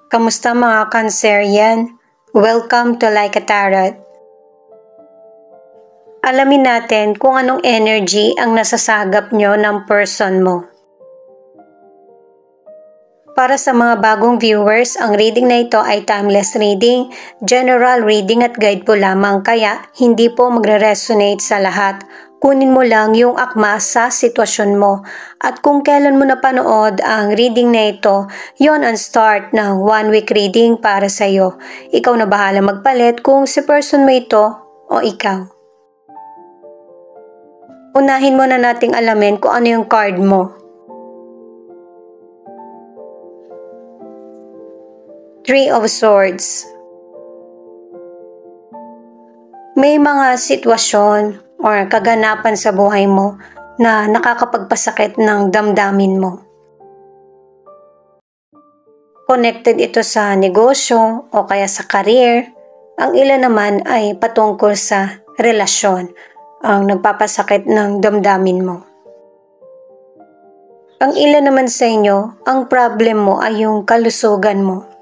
Kamusta mga Cancerian? Welcome to Like a Tarot. Alamin natin kung anong energy ang nasasagap nyo ng person mo. Para sa mga bagong viewers, ang reading na ito ay timeless reading, general reading at guide po lamang, kaya hindi po magre-resonate sa lahat. Kunin mo lang yung akma sa sitwasyon mo. At kung kailan mo napanood ang reading na ito, yon ang start ng 1-week reading para sa iyo. Ikaw na bahala magpalit kung si person mo ito o ikaw. Unahin muna nating alamin kung ano yung card mo. Three of Swords. May mga sitwasyon or kaganapan sa buhay mo na nakakapagpasakit ng damdamin mo. Connected ito sa negosyo o kaya sa career. Ang ilan naman ay patungkol sa relasyon ang nagpapasakit ng damdamin mo. Ang ilan naman sa inyo, ang problem mo ay yung kalusugan mo.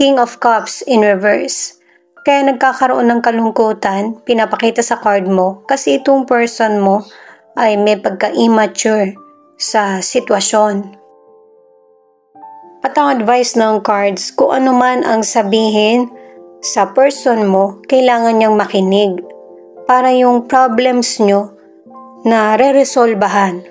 King of Cups in reverse. Kaya nagkakaroon ng kalungkutan, pinapakita sa card mo kasi itong person mo ay may pagka-immature sa sitwasyon. At ang advice ng cards, kung ano man ang sabihin sa person mo, kailangan niyang makinig para yung problems nyo na re-resolbahan.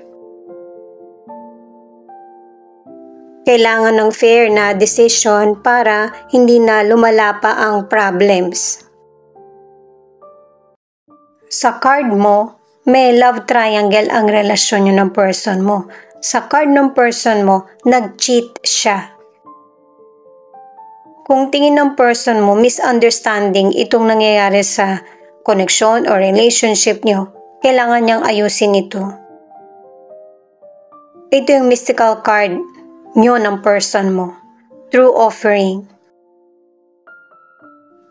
Kailangan ng fair na decision para hindi na lumala pa ang problems. Sa card mo, may love triangle ang relasyon nyo ng person mo. Sa card ng person mo, nag-cheat siya. Kung tingin ng person mo, misunderstanding itong nangyayari sa connection o relationship nyo, kailangan niyang ayusin ito. Ito yung mystical card nyo ng person mo, true offering.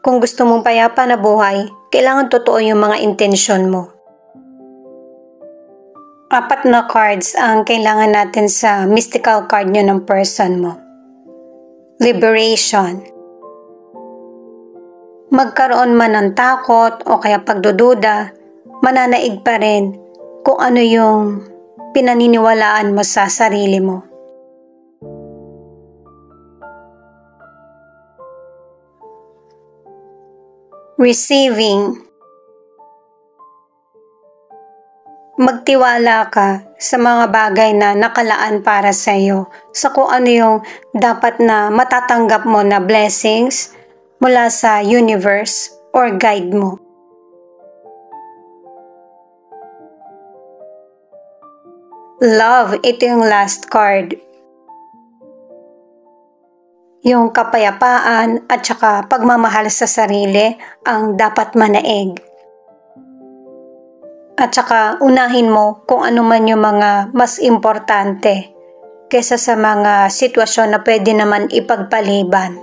Kung gusto mong payapa na buhay, kailangan totoo yung mga intensyon mo. 4 na cards ang kailangan natin sa mystical card nyo ng person mo. Liberation. Magkaroon man ng takot o kaya pagdududa, mananaig pa rin kung ano yung pinaniniwalaan mo sa sarili mo. Receiving. Magtiwala ka sa mga bagay na nakalaan para sa iyo, sa kung ano yung dapat na matatanggap mo na blessings mula sa universe or guide mo. Love, ito yung last card. Yung kapayapaan at saka pagmamahal sa sarili ang dapat manaig. At saka unahin mo kung ano man yung mga mas importante kaysa sa mga sitwasyon na pwede naman ipagpaliban.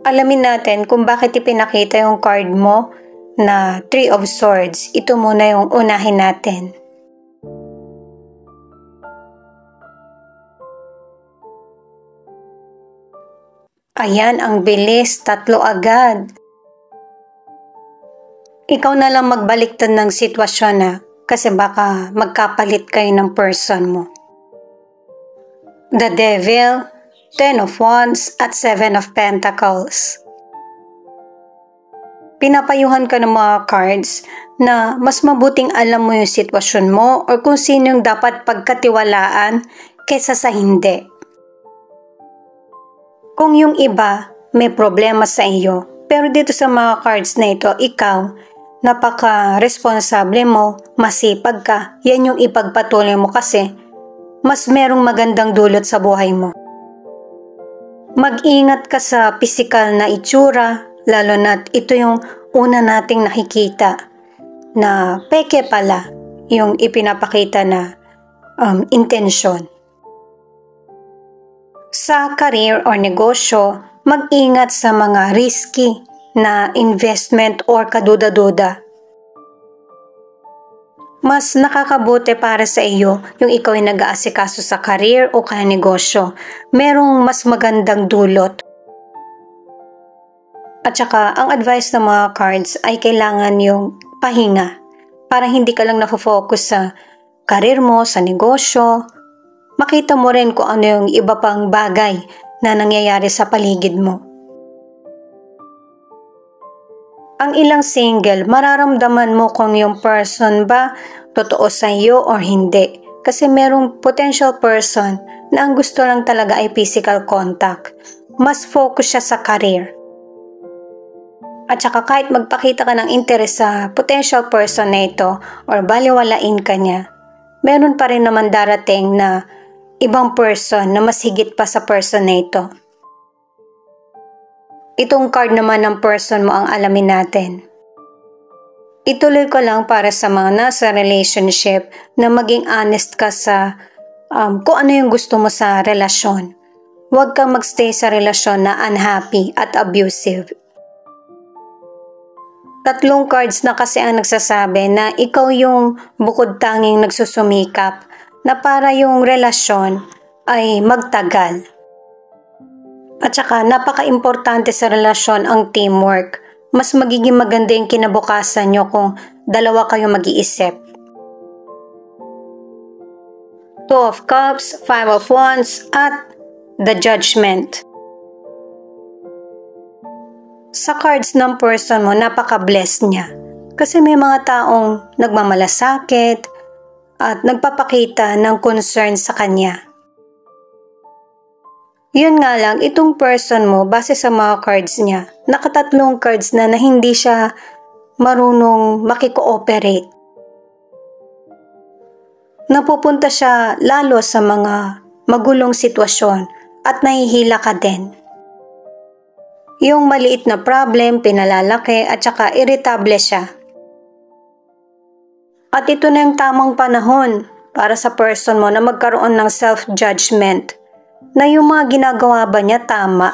Alamin natin kung bakit ipinakita yung card mo na 3 of Swords. Ito muna yung unahin natin. Ayan, ang bilis, 3 agad. Ikaw na lang magbaliktad ng sitwasyon na kasi baka magkapalit kayo ng person mo. The Devil, 10 of Wands at 7 of Pentacles. Pinapayuhan ka ng mga cards na mas mabuting alam mo yung sitwasyon mo o kung sino yung dapat pagkatiwalaan kaysa sa hindi. Kung yung iba may problema sa iyo, pero dito sa mga cards na ito, ikaw, napaka-responsable mo, masipag ka, yan yung ipagpatuloy mo kasi mas merong magandang dulot sa buhay mo. Mag-ingat ka sa pisikal na itsura, lalo na't ito yung una nating nakikita na peke pala yung ipinapakita na intensyon. Sa career o negosyo, mag-ingat sa mga risky na investment or kaduda-duda. Mas nakakabuti para sa iyo yung ikaw ay nag-aasikaso sa career o kaya negosyo. Merong mas magandang dulot. At saka, ang advice ng mga cards ay kailangan yung pahinga para hindi ka lang nafo-focus sa career mo, sa negosyo. Makita mo rin kung ano yung iba pang bagay na nangyayari sa paligid mo. Ang ilang single, mararamdaman mo kung yung person ba totoo sa iyo or hindi. Kasi merong potential person na ang gusto lang talaga ay physical contact. Mas focus siya sa career. At saka kahit magpakita ka ng interest sa potential person na ito or baliwalain ka niya, meron pa rin naman darating na ibang person na mas higit pa sa person na ito. Itong card naman ng person mo ang alamin natin. Ituloy ko lang para sa mga nasa relationship na maging honest ka sa kung ano yung gusto mo sa relasyon. Huwag kang magstay sa relasyon na unhappy at abusive. 3 cards na kasi ang nagsasabi na ikaw yung bukod tanging nagsusumikap na para yung relasyon ay magtagal. At saka napaka-importante sa relasyon ang teamwork. Mas magiging maganda yung kinabukasan nyo kung dalawa kayo mag-iisip. 2 of Cups, 5 of Wands, at the Judgment. Sa cards ng person mo, napaka-blessed niya. Kasi may mga taong nagmamalasakit at nagpapakita ng concern sa kanya. Yun nga lang, itong person mo, base sa mga cards niya, nakatatlong cards na hindi siya marunong makikooperate. Napupunta siya lalo sa mga magulong sitwasyon at nahihila ka din. Yung maliit na problem, pinalalaki at saka irritable siya. At ito na yung tamang panahon para sa person mo na magkaroon ng self-judgment na yung mga ginagawa ba niya tama.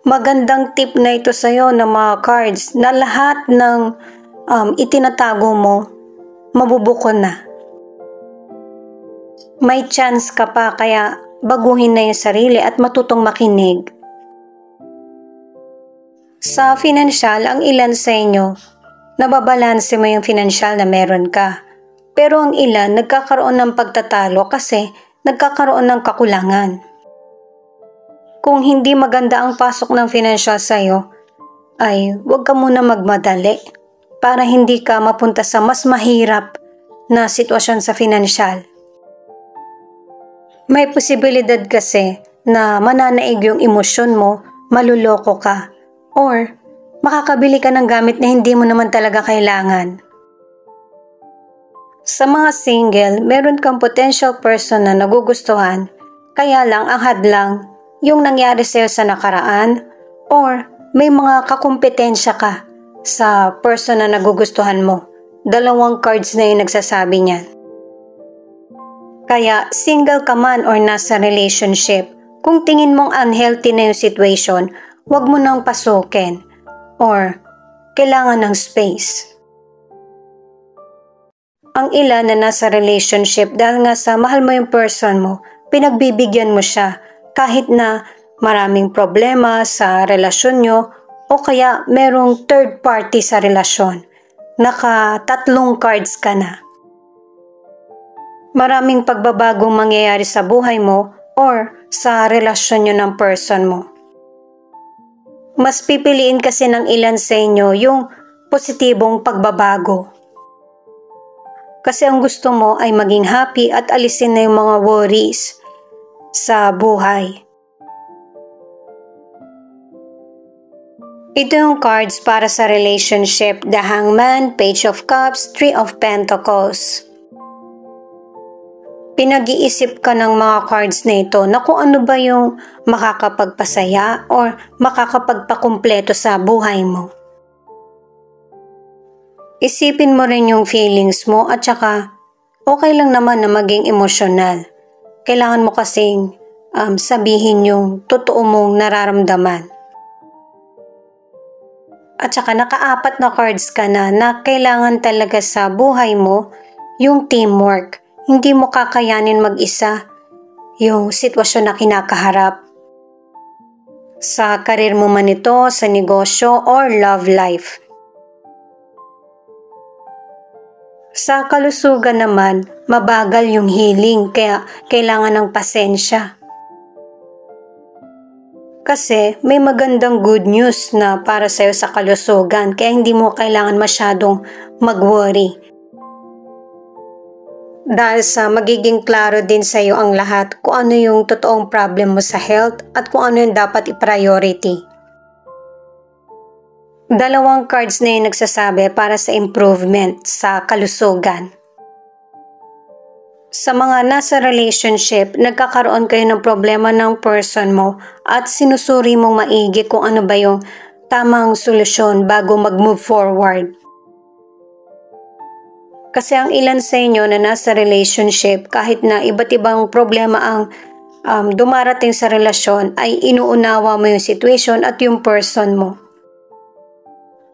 Magandang tip na ito sa'yo ng mga cards na lahat ng itinatago mo, mabubuko na. May chance ka pa kaya baguhin na yung sarili at matutong makinig. Sa financial, ang ilan sa inyo, nababalanse mo yung financial na meron ka. Pero ang ilan, nagkakaroon ng pagtatalo kasi nagkakaroon ng kakulangan. Kung hindi maganda ang pasok ng financial sa'yo, ay huwag ka muna magmadali para hindi ka mapunta sa mas mahirap na sitwasyon sa financial. May posibilidad kasi na mananaig yung emosyon mo, maluloko ka, or makakabili ka ng gamit na hindi mo naman talaga kailangan. Sa mga single, meron kang potential person na nagugustuhan, kaya lang ang hadlang yung nangyari sa'yo sa nakaraan or may mga kakumpetensya ka sa person na nagugustuhan mo. 2 cards na yung nagsasabi niyan. Kaya single ka man or nasa relationship, kung tingin mong unhealthy na yung situation, huwag mo nang pasukin or kailangan ng space. Ang ilan na nasa relationship dahil nga sa mahal mo yung person mo, pinagbibigyan mo siya kahit na maraming problema sa relasyon nyo o kaya merong third party sa relasyon. 3 cards ka na. Maraming pagbabagong mangyayari sa buhay mo or sa relasyon nyo ng person mo. Mas pipiliin kasi ng ilan sa inyo yung positibong pagbabago. Kasi ang gusto mo ay maging happy at alisin na yung mga worries sa buhay. Ito yung cards para sa relationship, the Hangman, Page of Cups, 3 of Pentacles. Pinag-iisip ka ng mga cards na ito na kung ano ba yung makakapagpasaya or makakapagpakumpleto sa buhay mo. Isipin mo rin yung feelings mo at saka okay lang naman na maging emosyonal. Kailangan mo kasing sabihin yung totoo mong nararamdaman. At saka nakaapat na cards ka na kailangan talaga sa buhay mo yung teamwork. Hindi mo kakayanin mag-isa yung sitwasyon na kinakaharap. Sa karir mo man ito, sa negosyo, or love life. Sa kalusugan naman, mabagal yung healing kaya kailangan ng pasensya. Kasi may magandang good news na para sa'yo sa kalusugan kaya hindi mo kailangan masyadong mag-worry. Dahil sa magiging klaro din sa'yo ang lahat kung ano yung totoong problem mo sa health at kung ano yung dapat i-priority. Dalawang cards na yung nagsasabi para sa improvement sa kalusugan. Sa mga nasa relationship, nagkakaroon kayo ng problema ng person mo at sinusuri mong maigi kung ano ba yung tamang solusyon bago mag-move forward. Kasi ang ilan sa inyo na nasa relationship, kahit na iba't ibang problema ang dumarating sa relasyon, ay inuunawa mo yung situation at yung person mo.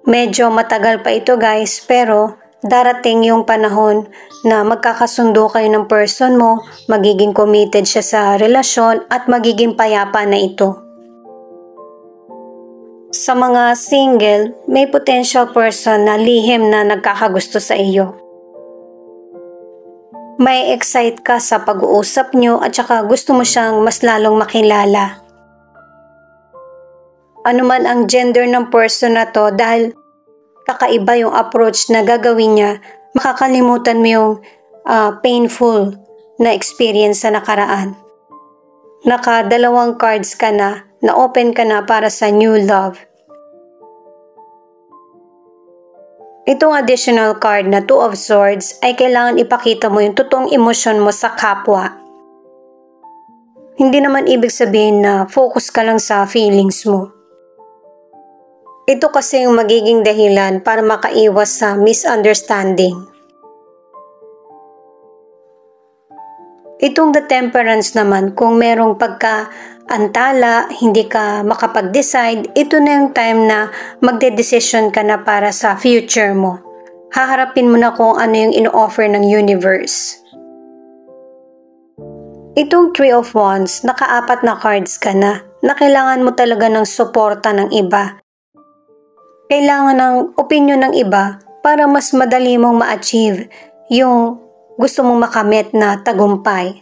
Medyo matagal pa ito guys, pero darating yung panahon na magkakasundo kayo ng person mo, magiging committed siya sa relasyon at magiging payapa na ito. Sa mga single, may potential person na lihim na nagkakagusto sa iyo. May excite ka sa pag-uusap nyo at saka gusto mo siyang mas lalong makilala. Ano man ang gender ng person na to, dahil kakaiba yung approach na gagawin niya, makakalimutan mo yung painful na experience sa nakaraan. Naka-2 cards ka na open ka na para sa new love. Itong additional card na 2 of Swords ay kailangan ipakita mo yung totoong emosyon mo sa kapwa. Hindi naman ibig sabihin na focus ka lang sa feelings mo. Ito kasi yung magiging dahilan para makaiwas sa misunderstanding. Itong the Temperance naman, kung merong pagka-antala, hindi ka makapag-decide, ito na yung time na magde-decision ka na para sa future mo. Haharapin mo na kung ano yung ino-offer ng universe. Itong 3 of Wands, naka-4 na cards ka na kailangan mo talaga ng suporta ng iba. Kailangan ng opinion ng iba para mas madali mong ma-achieve yung gusto mong makamit na tagumpay.